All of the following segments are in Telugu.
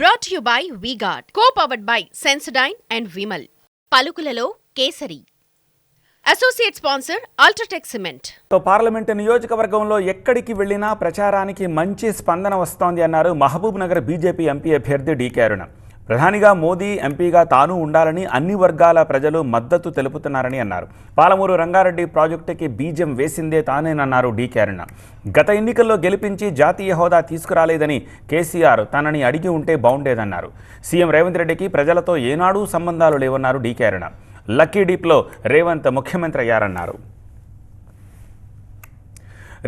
Brought to you by V-Guard, co-powered by Sensodyne and Vimal. పలుకులలో Kesari. Associate sponsor UltraTech cement. Parliament నియోజకవర్గంలో ఎక్కడికి వెళ్లినా ప్రచారానికి మంచి స్పందన వస్తోంది అన్నారు మహబూబ్ నగర్ బీజేపీ ఎంపీ అభ్యర్థి డీకే అరుణ. ప్రధానిగా మోదీ, ఎంపీగా తాను ఉండాలని అన్ని వర్గాల ప్రజలు మద్దతు తెలుపుతున్నారని అన్నారు. పాలమూరు రంగారెడ్డి ప్రాజెక్టుకి బీజం వేసిందే తానేనన్నారు డీకే అరుణ. గత ఎన్నికల్లో గెలిపించి జాతీయ హోదా తీసుకురాలేదని కేసీఆర్ తనని అడిగి ఉంటే బాగుండేదన్నారు. సీఎం రేవంత్ రెడ్డికి ప్రజలతో ఏనాడూ సంబంధాలు లేవన్నారు డీకే అరుణ. లక్కీ డీప్లో రేవంత్ ముఖ్యమంత్రి అయ్యారన్నారు.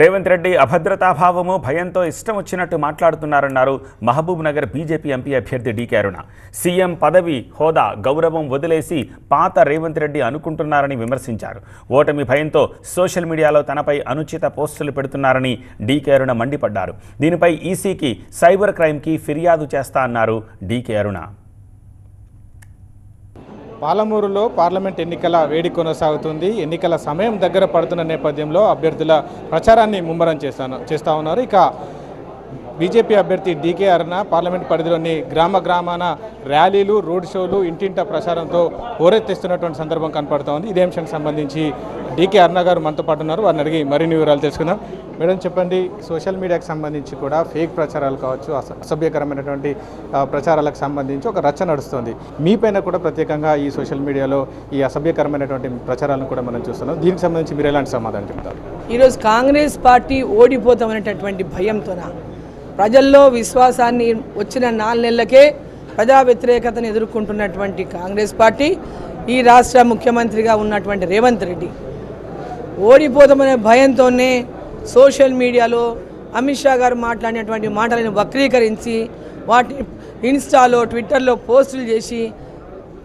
రేవంత్ రెడ్డి అభద్రతాభావము, భయంతో ఇష్టం వచ్చినట్టు మాట్లాడుతున్నారన్నారు మహబూబ్ నగర్ బీజేపీ ఎంపీ అభ్యర్థి డీకే అరుణ. సీఎం పదవి, హోదా, గౌరవం వదిలేసి పాత రేవంత్ రెడ్డి అనుకుంటున్నారని విమర్శించారు. ఓటమి భయంతో సోషల్ మీడియాలో తనపై అనుచిత పోస్టులు పెడుతున్నారని డీకే అరుణ మండిపడ్డారు. దీనిపై ఈసీకి, సైబర్ క్రైమ్కి ఫిర్యాదు చేస్తా అన్నారు డీకే అరుణ. పాలమూరులో పార్లమెంట్ ఎన్నికల వేడి కొనసాగుతుంది. ఎన్నికల సమయం దగ్గర పడుతున్న నేపథ్యంలో అభ్యర్థుల ప్రచారాన్ని ముమ్మరం చేస్తూ ఉన్నారు. ఇక బీజేపీ అభ్యర్థి డీకే అరుణ పార్లమెంట్ పరిధిలోని గ్రామాన ర్యాలీలు, రోడ్ షోలు, ఇంటింట ప్రచారంతో హోరెత్తిస్తున్నటువంటి సందర్భం కనపడుతోంది. ఇదే అంశానికి సంబంధించి డీకే అరుణ గారు మనతో పాటు ఉన్నారు. వారిని అడిగి మరిన్ని వివరాలు తెలుసుకుందాం. మేడం, చెప్పండి, సోషల్ మీడియాకి సంబంధించి కూడా ఫేక్ ప్రచారాలు కావచ్చు, అసభ్యకరమైనటువంటి ప్రచారాలకు సంబంధించి ఒక రచ్చ నడుస్తుంది. మీపైన కూడా ప్రత్యేకంగా ఈ సోషల్ మీడియాలో ఈ అసభ్యకరమైనటువంటి ప్రచారాలను కూడా మనం చూస్తున్నాం. దీనికి సంబంధించి మీరు ఎలాంటి సమాధానం చెప్తారు? ఈరోజు కాంగ్రెస్ పార్టీ ఓడిపోతామనేటటువంటి భయంతోన ప్రజల్లో విశ్వాసాన్ని వచ్చిన 4 నెలలకే ప్రజా వ్యతిరేకతను ఎదుర్కొంటున్నటువంటి కాంగ్రెస్ పార్టీ, ఈ రాష్ట్ర ముఖ్యమంత్రిగా ఉన్నటువంటి రేవంత్ రెడ్డి ఓడిపోతామనే భయంతోనే సోషల్ మీడియాలో అమిత్ షా గారు మాట్లాడినటువంటి మాటలను వక్రీకరించి వాటిని ఇన్స్టాలో, ట్విట్టర్లో పోస్టులు చేసి,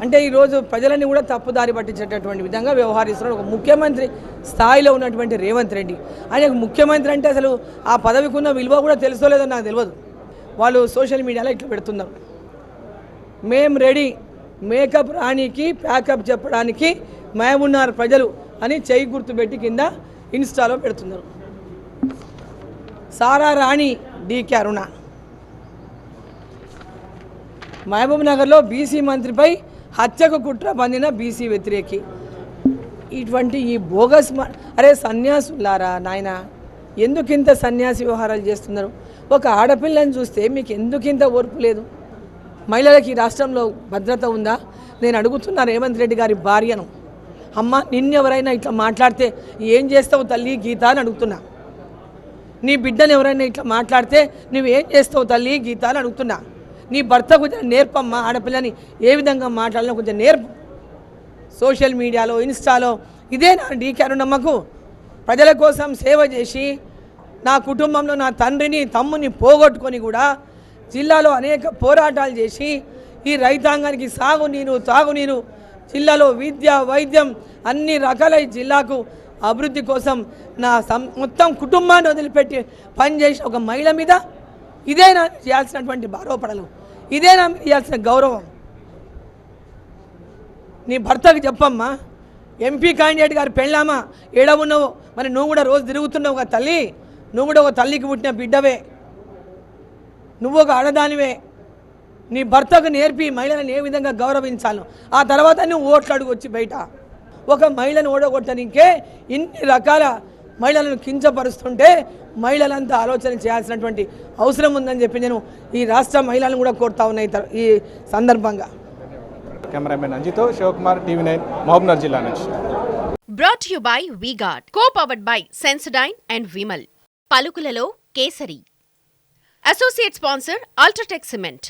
అంటే ఈరోజు ప్రజలని కూడా తప్పుదారి పట్టించేటటువంటి విధంగా వ్యవహరిస్తున్నారు ఒక ముఖ్యమంత్రి స్థాయిలో ఉన్నటువంటి రేవంత్ రెడ్డి. ఆయనకు ముఖ్యమంత్రి అంటే అసలు ఆ పదవికి ఉన్న విలువ కూడా తెలుసోలేదో నాకు తెలియదు. వాళ్ళు సోషల్ మీడియాలో ఇట్లా పెడుతున్నారు, మేం రెడీ, మేకప్ రాణికి ప్యాకప్ చెప్పడానికి మేమున్నారు ప్రజలు అని చెయ్యి గుర్తుపెట్టి కింద ఇన్స్టాలో పెడుతున్నారు. సారా రాణి డీకే అరుణ మహబూబ్ నగర్లో బీసీ మంత్రిపై హత్యకు కుట్ర పందిన బీసీ వ్యతిరేకి. ఇటువంటి ఈ బోగస్ అరే సన్యాసులారా నాయన, ఎందుకింత సన్యాసి వ్యవహారాలు చేస్తున్నారు? ఒక ఆడపిల్లని చూస్తే మీకు ఎందుకింత ఓర్పు లేదు? మహిళలకి ఈ రాష్ట్రంలో భద్రత ఉందా? నేను అడుగుతున్నా రేవంత్ రెడ్డి గారి భార్యను, అమ్మ నిన్నెవరైనా ఇట్లా మాట్లాడితే ఏం చేస్తావు తల్లి గీత అని అడుగుతున్నా. నీ బిడ్డను ఎవరైనా ఇట్లా మాట్లాడితే నువ్వేం చేస్తావు తల్లి గీత అని అడుగుతున్నా. నీ భర్త కొంచెం నేర్పమ్మా, ఆడపిల్లని ఏ విధంగా మాట్లాడాలో కొంచెం నేర్పు. సోషల్ మీడియాలో, ఇన్స్టాలో ఇదే నా డీకే అరుణమ్మకు ప్రజల కోసం సేవ చేసి, నా కుటుంబంలో నా తండ్రిని, తమ్ముని పోగొట్టుకొని కూడా జిల్లాలో అనేక పోరాటాలు చేసి, ఈ రైతాంగానికి సాగునీరు, తాగునీరు, జిల్లాలో విద్య, వైద్యం అన్ని రకాల ఈ జిల్లాకు అభివృద్ధి కోసం నా మొత్తం కుటుంబాన్ని వదిలిపెట్టి పనిచేసిన ఒక మహిళ మీద ఇదేనా చేయాల్సినటువంటి ఆరోపణలు? ఇదేనా చేయాల్సిన గౌరవం? నీ భర్తకు చెప్పమ్మా, ఎంపీ క్యాండిడేట్ గారు పెళ్ళామా ఏడ ఉన్నావు? మరి నువ్వు కూడా రోజు తిరుగుతున్నావు కదా తల్లి, నువ్వు కూడా ఒక తల్లికి పుట్టిన బిడ్డవే, నువ్వు ఒక ఆడదానివే. నీ భర్తకు నేర్పి మహిళలను ఏ విధంగా గౌరవించాలో, ఆ తర్వాత నువ్వు ఓట్లు అడుగు వచ్చి బయట. ఒక మహిళను ఓడగొట్టడానికే ఇన్ని రకాల మహిళలను కించపరుస్తుంటే మహిళలంతా ఆలోచన చేయాల్సినటువంటి అవసరం ఉందని చెప్పి నేను ఈ రాష్ట్ర మహిళలను కూడా కోరుతా ఉన్నాయి ఈ సందర్భంగా. కెమెరామెన్ అంజితో, శివకుమార్, టీవీ9, మహబూబ్నగర్ జిల్లా నుంచి. Brought to you by V-Guard, co-powered by Sensodyne and Vimal. పలుకులలో Kesari. Associate sponsor UltraTech cement.